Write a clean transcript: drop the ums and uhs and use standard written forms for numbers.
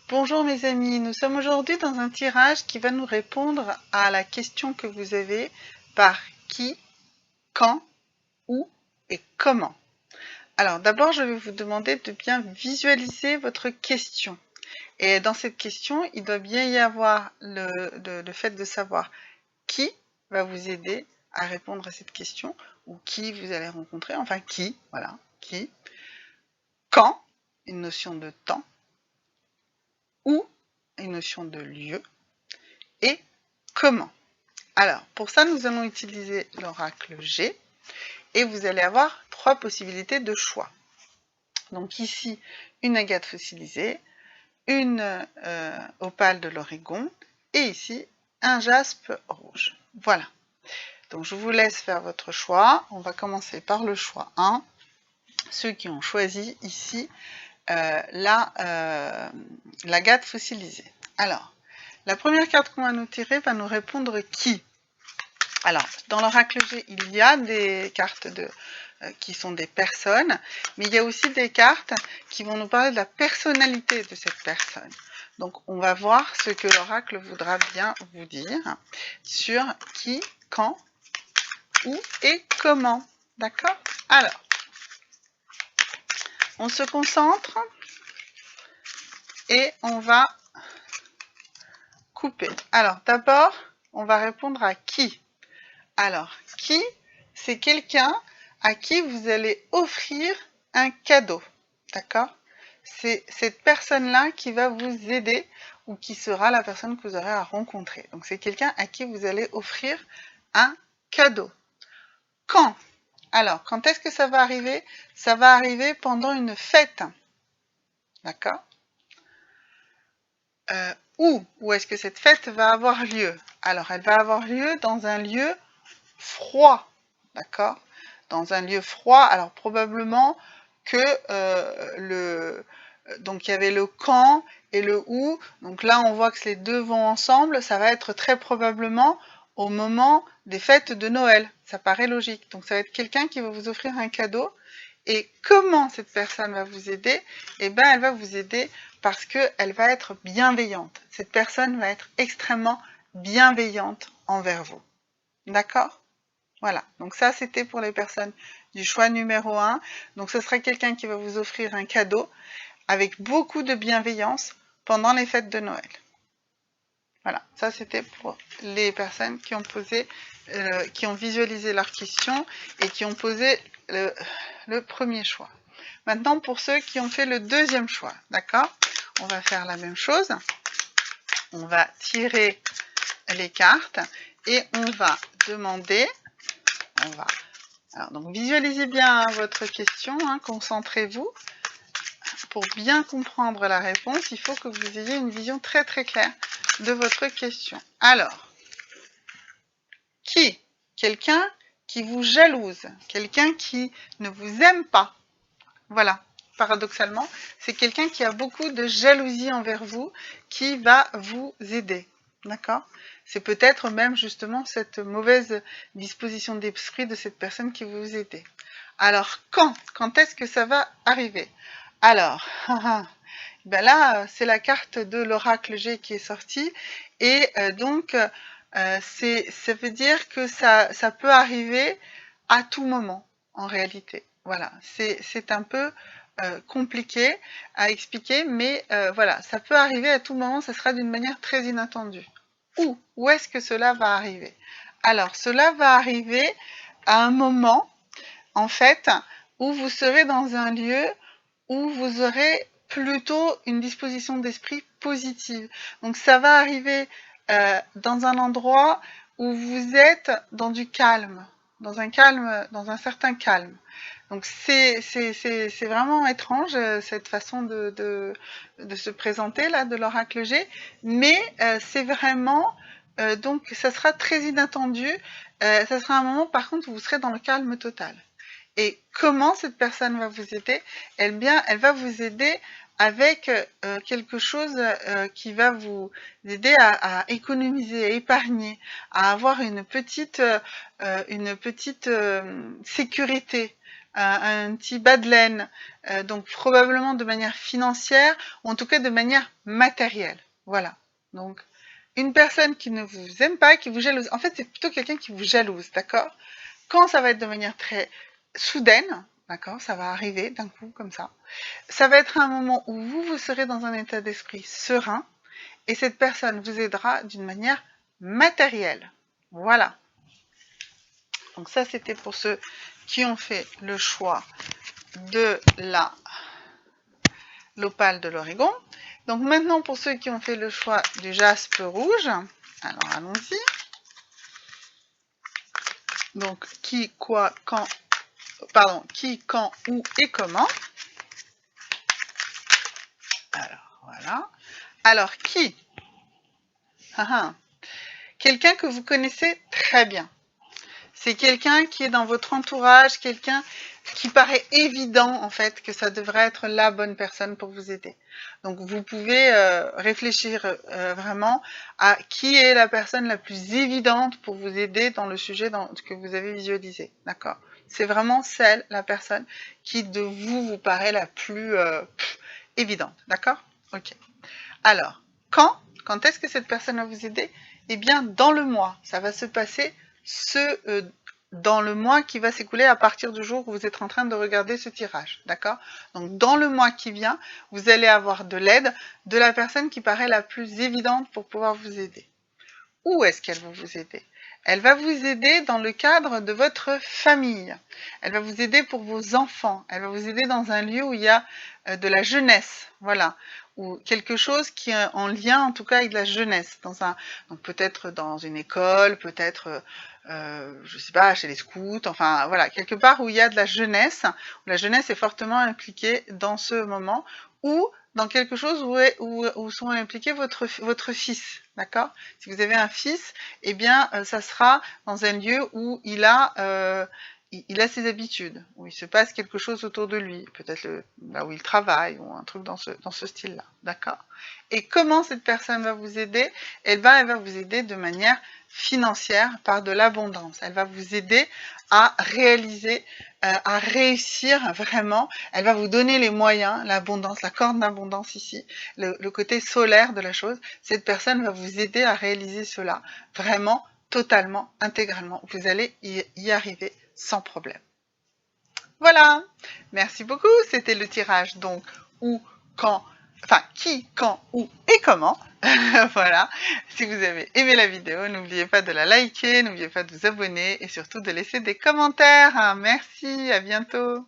Bonjour mes amis, nous sommes aujourd'hui dans un tirage qui va nous répondre à la question que vous avez par qui, quand, où et comment. Alors d'abord je vais vous demander de bien visualiser votre question. Et dans cette question, il doit bien y avoir le fait de savoir qui va vous aider à répondre à cette question, ou qui vous allez rencontrer, enfin qui, voilà, qui, quand, une notion de temps, où, une notion de lieu, et comment. Alors, pour ça, nous allons utiliser l'oracle G, et vous allez avoir trois possibilités de choix. Donc ici, une agate fossilisée, une opale de l'Oregon, et ici, un jaspe rouge. Voilà. Donc je vous laisse faire votre choix. On va commencer par le choix 1. Ceux qui ont choisi ici l'agate fossilisée. Alors, la première carte qu'on va nous tirer va nous répondre qui. Alors, dans l'oracle G, il y a des cartes qui sont des personnes, mais il y a aussi des cartes qui vont nous parler de la personnalité de cette personne. Donc, on va voir ce que l'oracle voudra bien vous dire sur qui, quand, où et comment. D'accord? Alors, on se concentre et on va couper. Alors, d'abord, on va répondre à qui. Alors, qui, c'est quelqu'un à qui vous allez offrir un cadeau. D'accord? C'est cette personne-là qui va vous aider ou qui sera la personne que vous aurez à rencontrer. Donc, c'est quelqu'un à qui vous allez offrir un cadeau. Quand? Alors, quand est-ce que ça va arriver? Ça va arriver pendant une fête. D'accord? Où est-ce que cette fête va avoir lieu? Alors, elle va avoir lieu dans un lieu froid, d'accord? Dans un lieu froid, alors probablement que donc il y avait le quand et le où, donc là on voit que les deux vont ensemble, ça va être très probablement au moment des fêtes de Noël, ça paraît logique. Donc ça va être quelqu'un qui va vous offrir un cadeau. Et comment cette personne va vous aider? Eh bien, elle va vous aider parce qu'elle va être bienveillante. Cette personne va être extrêmement bienveillante envers vous. D'accord? Voilà, donc ça c'était pour les personnes du choix numéro 1. Donc ce sera quelqu'un qui va vous offrir un cadeau avec beaucoup de bienveillance pendant les fêtes de Noël. Voilà, ça c'était pour les personnes qui ont posé, qui ont visualisé leur question et qui ont posé le premier choix. Maintenant pour ceux qui ont fait le deuxième choix, d'accord? On va faire la même chose. On va tirer les cartes et on va demander, alors, donc visualisez bien votre question, concentrez-vous. Pour bien comprendre la réponse, il faut que vous ayez une vision très très claire de votre question. Alors, qui? Quelqu'un qui vous jalouse, quelqu'un qui ne vous aime pas. Voilà, paradoxalement, c'est quelqu'un qui a beaucoup de jalousie envers vous, qui va vous aider. D'accord? C'est peut-être même justement cette mauvaise disposition d'esprit de cette personne qui va vous aider. Alors, quand est-ce que ça va arriver? Alors, ben là, c'est la carte de l'oracle G qui est sortie, et donc, ça veut dire que ça peut arriver à tout moment, en réalité. Voilà, c'est un peu compliqué à expliquer, mais voilà, ça peut arriver à tout moment, ça sera d'une manière très inattendue. Où est-ce que cela va arriver? Alors, cela va arriver à un moment, en fait, où vous serez dans un lieu où vous aurez plutôt une disposition d'esprit positive. Donc ça va arriver dans un endroit où vous êtes dans du calme, dans un certain calme. Donc c'est vraiment étrange cette façon de se présenter là de l'oracle G, mais c'est vraiment donc ça sera très inattendu. Ça sera un moment par contre où vous serez dans le calme total. Et comment cette personne va vous aider? Eh bien, elle va vous aider avec quelque chose qui va vous aider à économiser, à épargner, à avoir une petite sécurité, un petit bas de laine, donc probablement de manière financière, ou en tout cas de manière matérielle. Voilà. Donc, une personne qui ne vous aime pas, qui vous jalouse. En fait, c'est plutôt quelqu'un qui vous jalouse, d'accord? Quand ça va être de manière très soudaine, d'accord? Ça va arriver d'un coup, comme ça. Ça va être un moment où vous serez dans un état d'esprit serein, et cette personne vous aidera d'une manière matérielle. Voilà. Donc ça, c'était pour ceux qui ont fait le choix de l'opale de l'Oregon. Donc maintenant, pour ceux qui ont fait le choix du jaspe rouge, alors allons-y. Donc qui, quoi, quand, pardon, qui, quand, où et comment. Alors voilà. Alors qui? Quelqu'un que vous connaissez très bien. C'est quelqu'un qui est dans votre entourage, quelqu'un qui paraît évident en fait que ça devrait être la bonne personne pour vous aider. Donc vous pouvez réfléchir vraiment à qui est la personne la plus évidente pour vous aider dans le sujet que vous avez visualisé. D'accord? C'est vraiment la personne qui de vous paraît la plus évidente. D'accord? Ok. Alors, quand est-ce que cette personne va vous aider? Eh bien, dans le mois. Ça va se passer dans le mois qui va s'écouler à partir du jour où vous êtes en train de regarder ce tirage. D'accord? Donc, dans le mois qui vient, vous allez avoir de l'aide de la personne qui paraît la plus évidente pour pouvoir vous aider. Où est-ce qu'elle va vous aider? Elle va vous aider dans le cadre de votre famille. Elle va vous aider pour vos enfants. Elle va vous aider dans un lieu où il y a de la jeunesse. Voilà. Ou quelque chose qui est en lien, en tout cas, avec la jeunesse. Donc peut-être dans une école, peut-être, je sais pas, chez les scouts. Enfin, voilà. Quelque part où il y a de la jeunesse, où la jeunesse est fortement impliquée dans ce moment. Ou dans quelque chose où sont impliqués votre fils, d'accord? Si vous avez un fils, eh bien, ça sera dans un lieu où il a ses habitudes, où il se passe quelque chose autour de lui, peut-être là où il travaille, ou un truc dans ce style-là, d'accord? Et comment cette personne va vous aider? Eh ben, elle va vous aider de manière financière, par de l'abondance. Elle va vous aider à réaliser, à réussir vraiment. Elle va vous donner les moyens, l'abondance, la corne d'abondance ici, le côté solaire de la chose. Cette personne va vous aider à réaliser cela, vraiment, totalement, intégralement. Vous allez y arriver sans problème. Voilà, merci beaucoup. C'était le tirage donc où, quand, enfin qui, quand, où et comment. Voilà, si vous avez aimé la vidéo, n'oubliez pas de la liker, n'oubliez pas de vous abonner et surtout de laisser des commentaires. Merci, à bientôt.